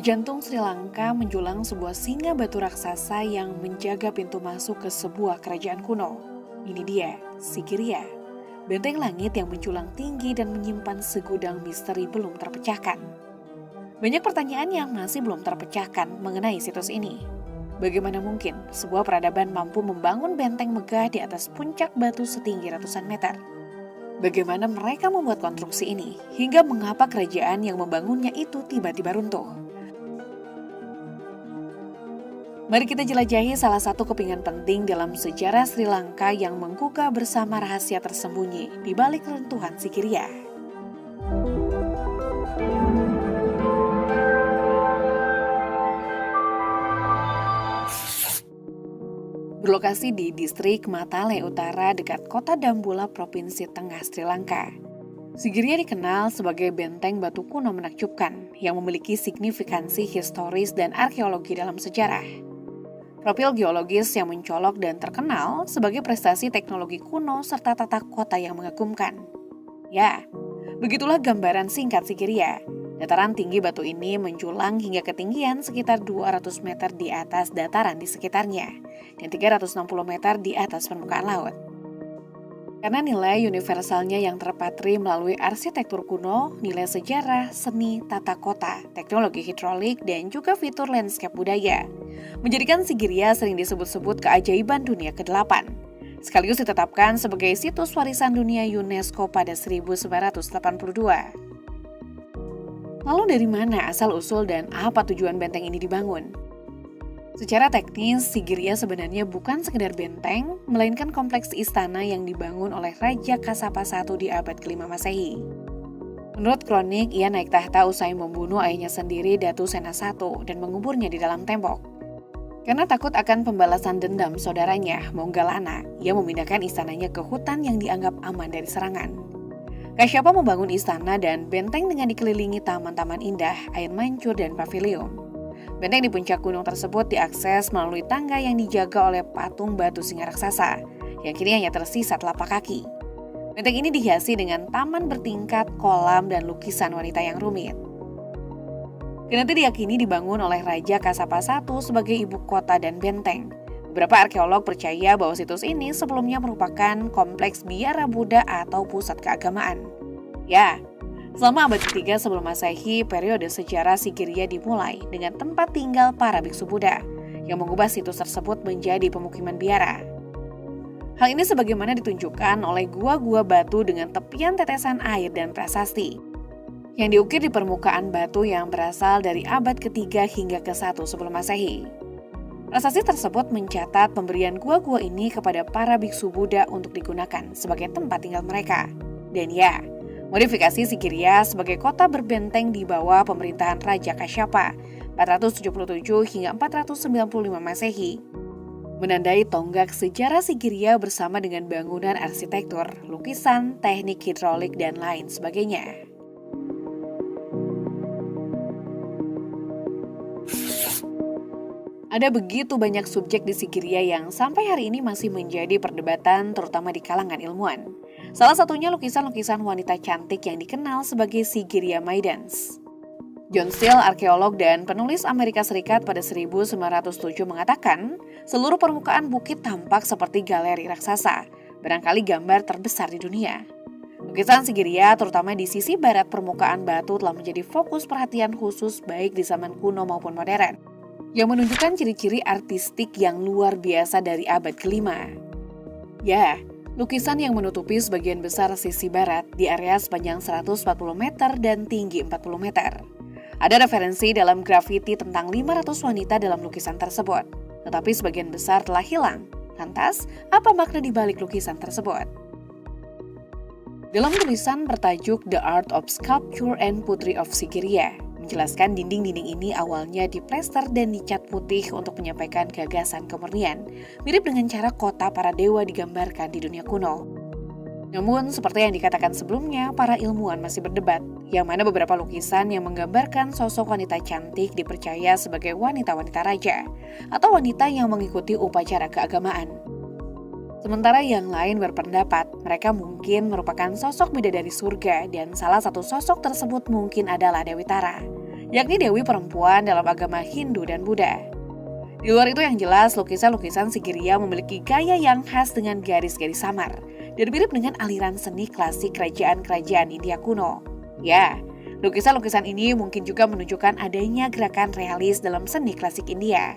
Di jantung Sri Lanka menjulang sebuah singa batu raksasa yang menjaga pintu masuk ke sebuah kerajaan kuno. Ini dia, Sigiriya, benteng langit yang menjulang tinggi dan menyimpan segudang misteri belum terpecahkan. Banyak pertanyaan yang masih belum terpecahkan mengenai situs ini. Bagaimana mungkin sebuah peradaban mampu membangun benteng megah di atas puncak batu setinggi ratusan meter? Bagaimana mereka membuat konstruksi ini, hingga mengapa kerajaan yang membangunnya itu tiba-tiba runtuh? Mari kita jelajahi salah satu kepingan penting dalam sejarah Sri Lanka yang menggugah bersama rahasia tersembunyi di balik runtuhan Sigiriya. Berlokasi di distrik Matale Utara dekat kota Dambulla, Provinsi Tengah Sri Lanka. Sigiriya dikenal sebagai benteng batu kuno menakjubkan yang memiliki signifikansi historis dan arkeologi dalam sejarah. Profil geologis yang mencolok dan terkenal sebagai prestasi teknologi kuno serta tata kota yang mengagumkan. Ya, begitulah gambaran singkat Sigiriya. Dataran tinggi batu ini menjulang hingga ketinggian sekitar 200 meter di atas dataran di sekitarnya dan 360 meter di atas permukaan laut. Karena nilai universalnya yang terpatri melalui arsitektur kuno, nilai sejarah, seni, tata kota, teknologi hidrolik, dan juga fitur landscape budaya, menjadikan Sigiriya sering disebut-sebut keajaiban dunia ke-8, sekaligus ditetapkan sebagai situs warisan dunia UNESCO pada 1982. Lalu dari mana asal-usul dan apa tujuan benteng ini dibangun? Secara teknis, Sigiriya sebenarnya bukan sekedar benteng, melainkan kompleks istana yang dibangun oleh Raja Kasapa I di abad ke-5 Masehi. Menurut kronik, ia naik tahta usai membunuh ayahnya sendiri, Datu Sena I, dan menguburnya di dalam tembok. Karena takut akan pembalasan dendam saudaranya, Monggalana, ia memindahkan istananya ke hutan yang dianggap aman dari serangan. Kasyapa membangun istana dan benteng dengan dikelilingi taman-taman indah, air mancur, dan pavilion. Benteng di puncak gunung tersebut diakses melalui tangga yang dijaga oleh patung batu singa raksasa, yang kini hanya tersisa telapak kaki. Benteng ini dihiasi dengan taman bertingkat, kolam, dan lukisan wanita yang rumit. Kenati diyakini dibangun oleh Raja Kasapa I sebagai ibu kota dan benteng. Beberapa arkeolog percaya bahwa situs ini sebelumnya merupakan kompleks biara Buddha atau pusat keagamaan. Ya, selama abad ketiga sebelum Masehi, periode sejarah Sigiriya dimulai dengan tempat tinggal para biksu Buddha yang mengubah situs tersebut menjadi pemukiman biara. Hal ini sebagaimana ditunjukkan oleh gua-gua batu dengan tepian tetesan air dan prasasti yang diukir di permukaan batu yang berasal dari abad ketiga hingga ke-1 sebelum Masehi. Prasasti tersebut mencatat pemberian gua-gua ini kepada para biksu Buddha untuk digunakan sebagai tempat tinggal mereka. Dan ya, modifikasi Sigiriya sebagai kota berbenteng di bawah pemerintahan Raja Kasyapa 477 hingga 495 Masehi menandai tonggak sejarah Sigiriya bersama dengan bangunan arsitektur, lukisan, teknik hidrolik, dan lain sebagainya. Ada begitu banyak subjek di Sigiriya yang sampai hari ini masih menjadi perdebatan terutama di kalangan ilmuwan. Salah satunya lukisan-lukisan wanita cantik yang dikenal sebagai Sigiriya Maidens. John Steele, arkeolog dan penulis Amerika Serikat pada 1907 mengatakan, seluruh permukaan bukit tampak seperti galeri raksasa, barangkali gambar terbesar di dunia. Lukisan Sigiriya terutama di sisi barat permukaan batu telah menjadi fokus perhatian khusus baik di zaman kuno maupun modern, yang menunjukkan ciri-ciri artistik yang luar biasa dari abad ke-5. Ya, lukisan yang menutupi sebagian besar sisi barat di area sepanjang 140 meter dan tinggi 40 meter. Ada referensi dalam grafiti tentang 500 wanita dalam lukisan tersebut, tetapi sebagian besar telah hilang. Lantas, apa makna di balik lukisan tersebut? Dalam tulisan bertajuk The Art of Sculpture and Putri of Sigiriya, menjelaskan dinding-dinding ini awalnya diplester dan dicat putih untuk menyampaikan gagasan kemurnian, mirip dengan cara kota para dewa digambarkan di dunia kuno. Namun, seperti yang dikatakan sebelumnya, para ilmuwan masih berdebat, yang mana beberapa lukisan yang menggambarkan sosok wanita cantik dipercaya sebagai wanita-wanita raja, atau wanita yang mengikuti upacara keagamaan. Sementara yang lain berpendapat, mereka mungkin merupakan sosok bidadari surga dan salah satu sosok tersebut mungkin adalah Dewi Tara, yakni dewi perempuan dalam agama Hindu dan Buddha. Di luar itu yang jelas, lukisan-lukisan Sigiriya memiliki gaya yang khas dengan garis-garis samar dan mirip dengan aliran seni klasik kerajaan-kerajaan India kuno. Ya, lukisan-lukisan ini mungkin juga menunjukkan adanya gerakan realis dalam seni klasik India.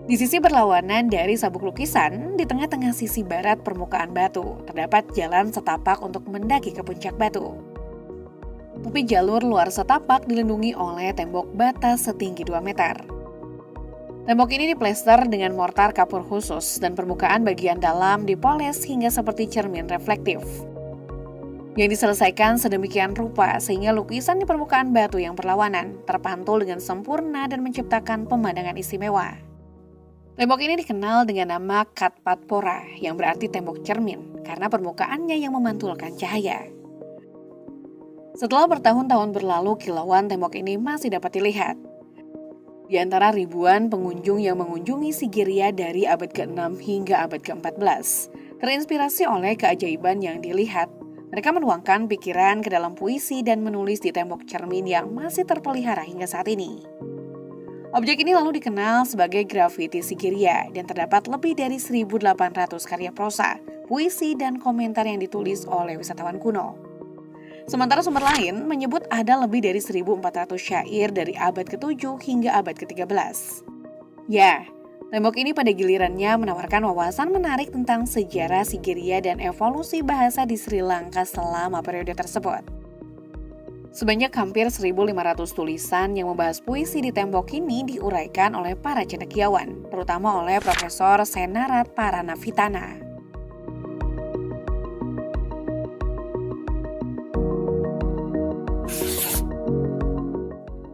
Di sisi berlawanan dari sabuk lukisan, di tengah-tengah sisi barat permukaan batu, terdapat jalan setapak untuk mendaki ke puncak batu. Tapi jalur luar setapak dilindungi oleh tembok bata setinggi 2 meter. Tembok ini diplester dengan mortar kapur khusus dan permukaan bagian dalam dipoles hingga seperti cermin reflektif. Yang diselesaikan sedemikian rupa sehingga lukisan di permukaan batu yang berlawanan terpantul dengan sempurna dan menciptakan pemandangan istimewa. Tembok ini dikenal dengan nama Katpatpora yang berarti tembok cermin karena permukaannya yang memantulkan cahaya. Setelah bertahun-tahun berlalu, kilauan tembok ini masih dapat dilihat. Di antara ribuan pengunjung yang mengunjungi Sigiriya dari abad ke-6 hingga abad ke-14, terinspirasi oleh keajaiban yang dilihat, mereka menuangkan pikiran ke dalam puisi dan menulis di tembok cermin yang masih terpelihara hingga saat ini. Objek ini lalu dikenal sebagai grafiti Sigiriya dan terdapat lebih dari 1.800 karya prosa, puisi, dan komentar yang ditulis oleh wisatawan kuno. Sementara sumber lain menyebut ada lebih dari 1.400 syair dari abad ke-7 hingga abad ke-13. Ya, tembok ini pada gilirannya menawarkan wawasan menarik tentang sejarah Sigiriya dan evolusi bahasa di Sri Lanka selama periode tersebut. Sebanyak hampir 1.500 tulisan yang membahas puisi di tembok ini diuraikan oleh para cendekiawan, terutama oleh Profesor Senarat Paranavitana.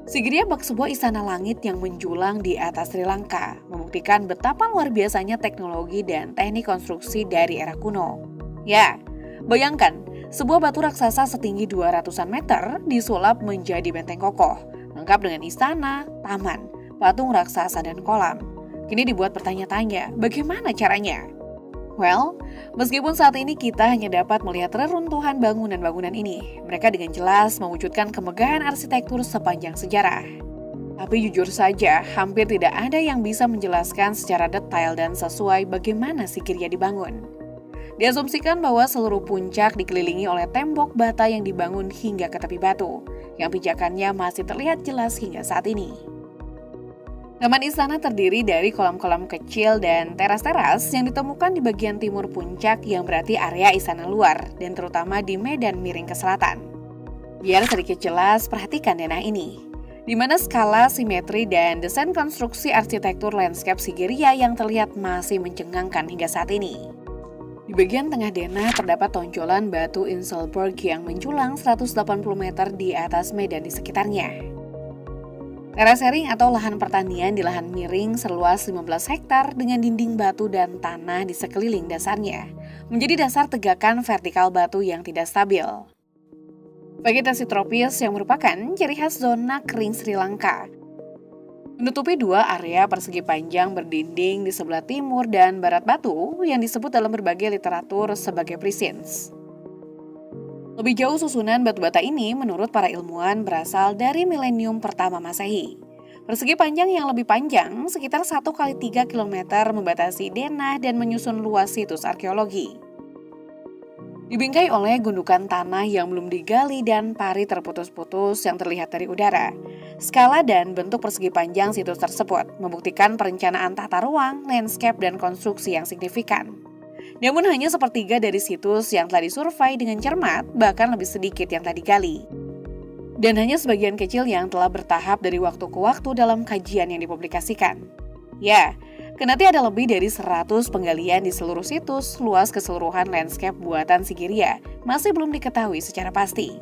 Sigiriya bak sebuah istana langit yang menjulang di atas Sri Lanka, membuktikan betapa luar biasanya teknologi dan teknik konstruksi dari era kuno. Ya, bayangkan, sebuah batu raksasa setinggi 200-an meter disulap menjadi benteng kokoh, lengkap dengan istana, taman, patung raksasa, dan kolam. Kini dibuat bertanya-tanya, bagaimana caranya? Well, meskipun saat ini kita hanya dapat melihat reruntuhan bangunan-bangunan ini, mereka dengan jelas mewujudkan kemegahan arsitektur sepanjang sejarah. Tapi jujur saja, hampir tidak ada yang bisa menjelaskan secara detail dan sesuai bagaimana Sigiriya dibangun. Diasumsikan bahwa seluruh puncak dikelilingi oleh tembok bata yang dibangun hingga ke tepi batu, yang pijakannya masih terlihat jelas hingga saat ini. Taman istana terdiri dari kolam-kolam kecil dan teras-teras yang ditemukan di bagian timur puncak yang berarti area istana luar dan terutama di medan miring ke selatan. Biar sedikit jelas, perhatikan denah ini, di mana skala, simetri, dan desain konstruksi arsitektur landscape Sigiriya yang terlihat masih mencengangkan hingga saat ini. Di bagian tengah denah terdapat tonjolan batu Inselberg yang menjulang 180 meter di atas medan di sekitarnya. Terasering atau lahan pertanian di lahan miring seluas 15 hektar dengan dinding batu dan tanah di sekeliling dasarnya, menjadi dasar tegakan vertikal batu yang tidak stabil. Vegetasi tropis yang merupakan ciri khas zona kering Sri Lanka, menutupi dua area persegi panjang berdinding di sebelah timur dan barat batu yang disebut dalam berbagai literatur sebagai prisins. Lebih jauh, susunan batu bata ini menurut para ilmuwan berasal dari milenium pertama Masehi. Persegi panjang yang lebih panjang, sekitar 1 kali 3 km membatasi denah dan menyusun luas situs arkeologi. Dibingkai oleh gundukan tanah yang belum digali dan pari terputus-putus yang terlihat dari udara. Skala dan bentuk persegi panjang situs tersebut membuktikan perencanaan tata ruang, landscape, dan konstruksi yang signifikan. Namun hanya sepertiga dari situs yang telah disurvei dengan cermat, bahkan lebih sedikit yang telah digali. Dan hanya sebagian kecil yang telah bertahap dari waktu ke waktu dalam kajian yang dipublikasikan. Ya, kendati ada lebih dari 100 penggalian di seluruh situs, luas keseluruhan landscape buatan Sigiriya masih belum diketahui secara pasti.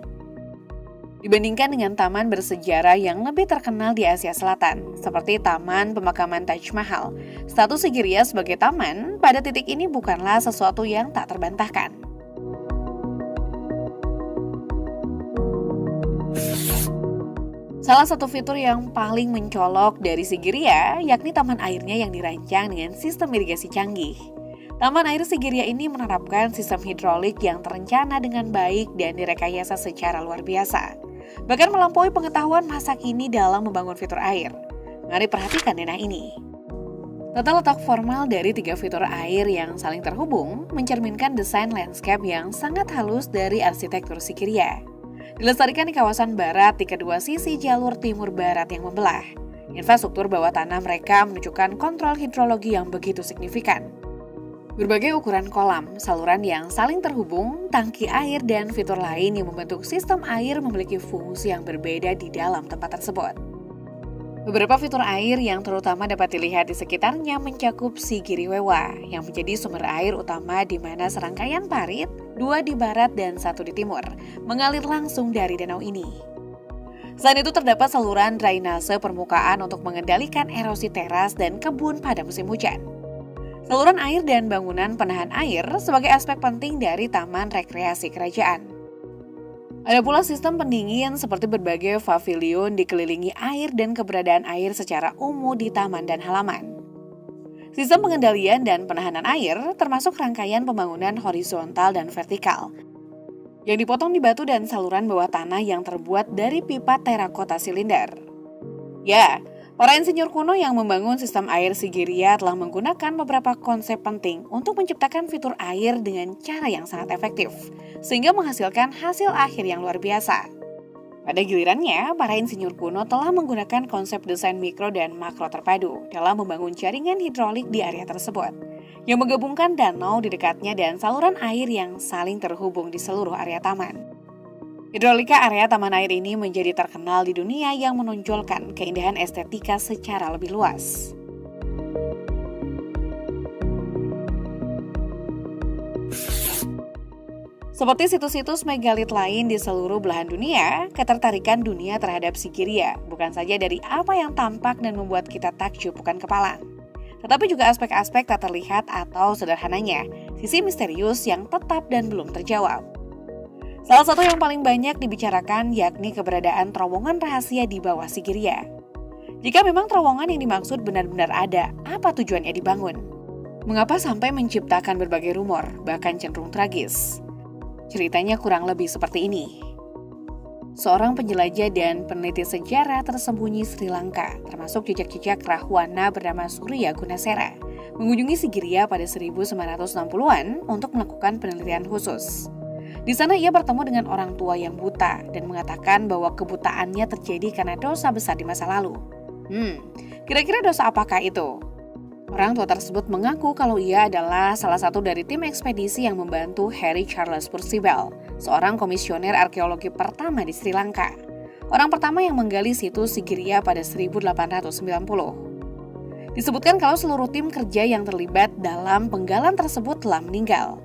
Dibandingkan dengan taman bersejarah yang lebih terkenal di Asia Selatan, seperti Taman Pemakaman Taj Mahal, status Sigiriya sebagai taman pada titik ini bukanlah sesuatu yang tak terbantahkan. Salah satu fitur yang paling mencolok dari Sigiriya yakni taman airnya yang dirancang dengan sistem irigasi canggih. Taman air Sigiriya ini menerapkan sistem hidrolik yang terencana dengan baik dan direkayasa secara luar biasa. Bahkan melampaui pengetahuan masa kini dalam membangun fitur air. Mari perhatikan denah ini. Tata letak formal dari 3 fitur air yang saling terhubung mencerminkan desain landscape yang sangat halus dari arsitektur Sigiriya. Dilestarikan di kawasan barat di kedua sisi jalur timur barat yang membelah. Infrastruktur bawah tanah mereka menunjukkan kontrol hidrologi yang begitu signifikan. Berbagai ukuran kolam, saluran yang saling terhubung, tangki air, dan fitur lain yang membentuk sistem air memiliki fungsi yang berbeda di dalam tempat tersebut. Beberapa fitur air yang terutama dapat dilihat di sekitarnya mencakup Sigiriwewa, yang menjadi sumber air utama di mana serangkaian parit, 2 di barat dan 1 di timur, mengalir langsung dari danau ini. Selain itu terdapat saluran drainase permukaan untuk mengendalikan erosi teras dan kebun pada musim hujan. Saluran air dan bangunan penahan air sebagai aspek penting dari taman rekreasi kerajaan. Ada pula sistem pendingin seperti berbagai pavilion dikelilingi air dan keberadaan air secara umum di taman dan halaman. Sistem pengendalian dan penahanan air termasuk rangkaian pembangunan horizontal dan vertikal yang dipotong di batu dan saluran bawah tanah yang terbuat dari pipa terakota silinder. Ya, para insinyur kuno yang membangun sistem air Sigiriya telah menggunakan beberapa konsep penting untuk menciptakan fitur air dengan cara yang sangat efektif, sehingga menghasilkan hasil akhir yang luar biasa. Pada gilirannya, para insinyur kuno telah menggunakan konsep desain mikro dan makro terpadu dalam membangun jaringan hidrolik di area tersebut, yang menggabungkan danau di dekatnya dan saluran air yang saling terhubung di seluruh area taman. Hidrolika area taman air ini menjadi terkenal di dunia yang menonjolkan keindahan estetika secara lebih luas. Seperti situs-situs megalit lain di seluruh belahan dunia, ketertarikan dunia terhadap Sigiriya bukan saja dari apa yang tampak dan membuat kita takjub bukan kepalang, tetapi juga aspek-aspek tak terlihat atau sederhananya, sisi misterius yang tetap dan belum terjawab. Salah satu yang paling banyak dibicarakan yakni keberadaan terowongan rahasia di bawah Sigiriya. Jika memang terowongan yang dimaksud benar-benar ada, apa tujuannya dibangun? Mengapa sampai menciptakan berbagai rumor, bahkan cenderung tragis? Ceritanya kurang lebih seperti ini. Seorang penjelajah dan peneliti sejarah tersembunyi Sri Lanka, termasuk jejak-jejak Rahwana bernama Surya Gunasera, mengunjungi Sigiriya pada 1960-an untuk melakukan penelitian khusus. Di sana ia bertemu dengan orang tua yang buta dan mengatakan bahwa kebutaannya terjadi karena dosa besar di masa lalu. Kira-kira dosa apakah itu? Orang tua tersebut mengaku kalau ia adalah salah satu dari tim ekspedisi yang membantu Harry Charles Percival, seorang komisioner arkeologi pertama di Sri Lanka. Orang pertama yang menggali situs Sigiriya pada 1890. Disebutkan kalau seluruh tim kerja yang terlibat dalam penggalan tersebut telah meninggal.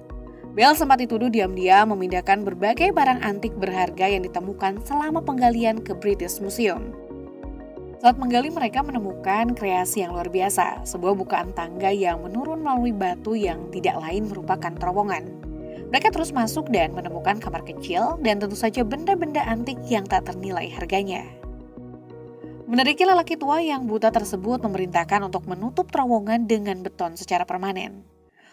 Bell sempat dituduh diam-diam memindahkan berbagai barang antik berharga yang ditemukan selama penggalian ke British Museum. Saat menggali mereka menemukan kreasi yang luar biasa, sebuah bukaan tangga yang menurun melalui batu yang tidak lain merupakan terowongan. Mereka terus masuk dan menemukan kamar kecil dan tentu saja benda-benda antik yang tak ternilai harganya. Menariknya lelaki tua yang buta tersebut memerintahkan untuk menutup terowongan dengan beton secara permanen.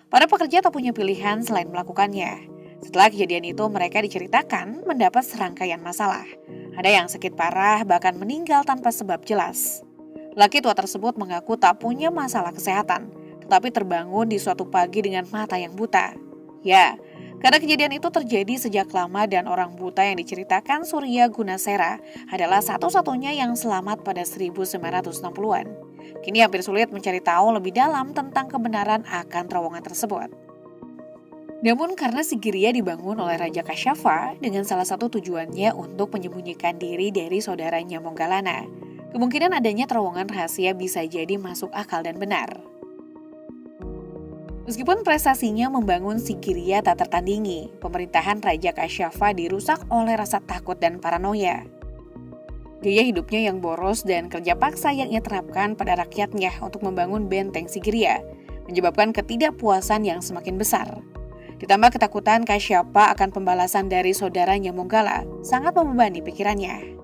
Para pekerja tak punya pilihan selain melakukannya. Setelah kejadian itu mereka diceritakan mendapat serangkaian masalah. Ada yang sakit parah bahkan meninggal tanpa sebab jelas. Laki tua tersebut mengaku tak punya masalah kesehatan, tetapi terbangun di suatu pagi dengan mata yang buta. Ya, karena kejadian itu terjadi sejak lama dan orang buta yang diceritakan Surya Gunasera adalah satu-satunya yang selamat pada 1960-an. Kini hampir sulit mencari tahu lebih dalam tentang kebenaran akan terowongan tersebut. Namun karena Sigiriya dibangun oleh Raja Kasyafa dengan salah satu tujuannya untuk menyembunyikan diri dari saudaranya Monggalana, kemungkinan adanya terowongan rahasia bisa jadi masuk akal dan benar. Meskipun prestasinya membangun Sigiriya tak tertandingi, pemerintahan Raja Kasyafa dirusak oleh rasa takut dan paranoia. Gaya hidupnya yang boros dan kerja paksa yang ia terapkan pada rakyatnya untuk membangun benteng Sigiriya menyebabkan ketidakpuasan yang semakin besar. Ditambah ketakutan Kasyafa akan pembalasan dari saudaranya Monggala sangat membebani pikirannya.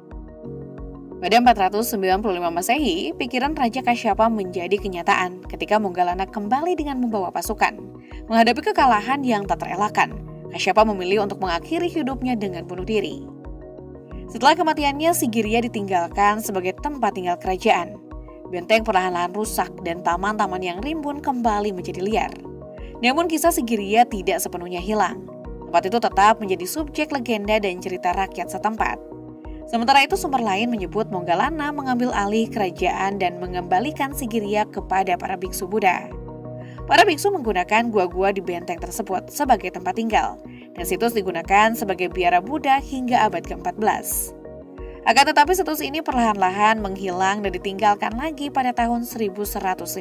Pada 495 Masehi, pikiran Raja Kasyapa menjadi kenyataan ketika Moggallana kembali dengan membawa pasukan. Menghadapi kekalahan yang tak terelakkan, Kasyapa memilih untuk mengakhiri hidupnya dengan bunuh diri. Setelah kematiannya, Sigiriya ditinggalkan sebagai tempat tinggal kerajaan. Benteng perlahan-lahan rusak dan taman-taman yang rimbun kembali menjadi liar. Namun kisah Sigiriya tidak sepenuhnya hilang. Tempat itu tetap menjadi subjek legenda dan cerita rakyat setempat. Sementara itu sumber lain menyebut Moggallana mengambil alih kerajaan dan mengembalikan Sigiriya kepada para biksu Buddha. Para biksu menggunakan gua-gua di benteng tersebut sebagai tempat tinggal, dan situs digunakan sebagai biara Buddha hingga abad ke-14. Akan tetapi situs ini perlahan-lahan menghilang dan ditinggalkan lagi pada tahun 1155.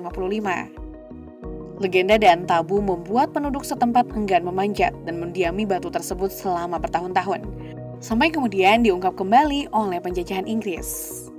Legenda dan tabu membuat penduduk setempat enggan memanjat dan mendiami batu tersebut selama bertahun-tahun, sampai kemudian diungkap kembali oleh penjajahan Inggris.